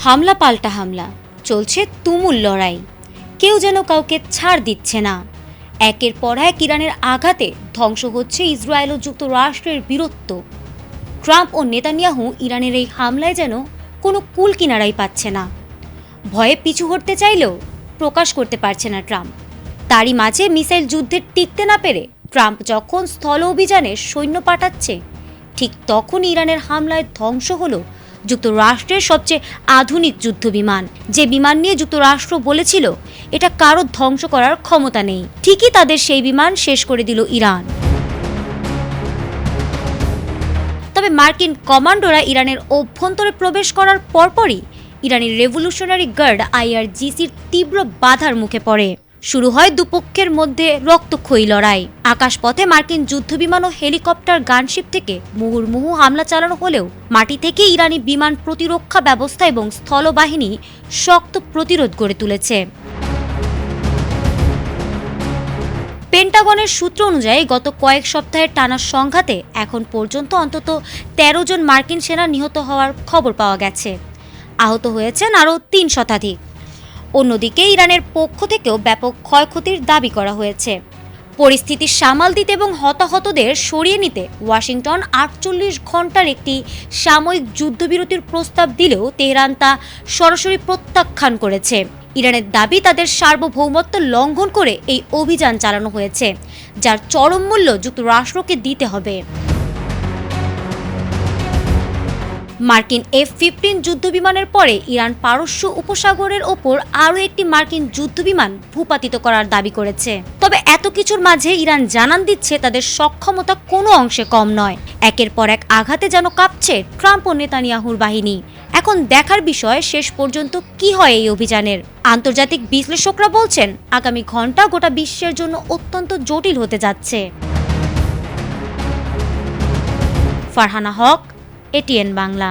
হামলা পাল্টা হামলা, চলছে তুমুল লড়াই, কেউ যেন কাউকে ছাড় দিচ্ছে না। একের পর এক ইরানের আঘাতে ধ্বংস হচ্ছে ইসরায়েল ও যুক্তরাষ্ট্রের বীরত্ব। ট্রাম্প ও নেতানিয়াহু ইরানের এই হামলায় যেন কোনো কুল কিনারাই পাচ্ছে না। ভয়ে পিছু হটতে চাইলেও প্রকাশ করতে পারছে না ট্রাম্প। তারই মাঝে মিসাইল যুদ্ধে টিকতে না পেরে ট্রাম্প যখন স্থল অভিযানে সৈন্য পাঠাচ্ছে, ঠিক তখন ইরানের হামলায় ধ্বংস হলো যুক্তরাষ্ট্রের সবচেয়ে আধুনিক যুদ্ধবিমান। যে বিমান নিয়ে যুক্তরাষ্ট্র বলেছিল এটা কারো ধ্বংস করার ক্ষমতা নেই, ঠিকই তাদের সেই বিমান শেষ করে দিল ইরান। তবে মার্কিন কমান্ডোরা ইরানের অভ্যন্তরে প্রবেশ করার পরপরই ইরানি রেভলিউশনারি গার্ড IRGCর তীব্র বাধার মুখে পড়ে। শুরু হয় দুপক্ষের মধ্যে রক্তক্ষয়ী লড়াই। আকাশপথে মার্কিন যুদ্ধবিমান ও হেলিকপ্টার গানশিপ থেকে মুহুর্মুহু হামলা চালানো হলেও মাটি থেকে ইরানি বিমান প্রতিরক্ষা ব্যবস্থা এবং স্থলবাহিনী শক্ত প্রতিরোধ গড়ে তুলেছে। পেন্টাগনের সূত্র অনুযায়ী গত কয়েক সপ্তাহের টানা সংঘাতে এখন পর্যন্ত অন্তত ১৩ জন মার্কিন সেনা নিহত হওয়ার খবর পাওয়া গেছে। আহত হয়েছেন আরও ৩ শতাধিক। অন্যদিকে ইরানের পক্ষ থেকেও ব্যাপক ক্ষয়ক্ষতির দাবি করা হয়েছে। পরিস্থিতি সামাল দিতে এবং হতাহতদের সরিয়ে নিতে ওয়াশিংটন ৪৮ ঘন্টার একটি সাময়িক যুদ্ধবিরতির প্রস্তাব দিলেও তেহরান তা সরাসরি প্রত্যাখ্যান করেছে। ইরানের দাবি তাদের সার্বভৌমত্ব লঙ্ঘন করে এই অভিযান চালানো হয়েছে, যার চরম মূল্য যুক্তরাষ্ট্রকে দিতে হবে। মার্কিন F-15 যুদ্ধবিমানের পরে ইরান পারস্য উপসাগরের ওপর আরও একটি মার্কিন যুদ্ধবিমান ভূপাতিত করার দাবি করেছে। তবে এত কিছুর মাঝে ইরান জানান দিচ্ছে তাদের সক্ষমতা কোনো অংশে কম নয়। একের পর এক আঘাতে যেন কাঁপছে ট্রাম্প ও নেতানিয়াহুর বাহিনী। এখন দেখার বিষয় শেষ পর্যন্ত কি হয় এই অভিযানের। আন্তর্জাতিক বিশ্লেষকরা বলছেন আগামী ঘণ্টা গোটা বিশ্বের জন্য অত্যন্ত জটিল হতে যাচ্ছে। ফারহানা হক, ATN বাংলা।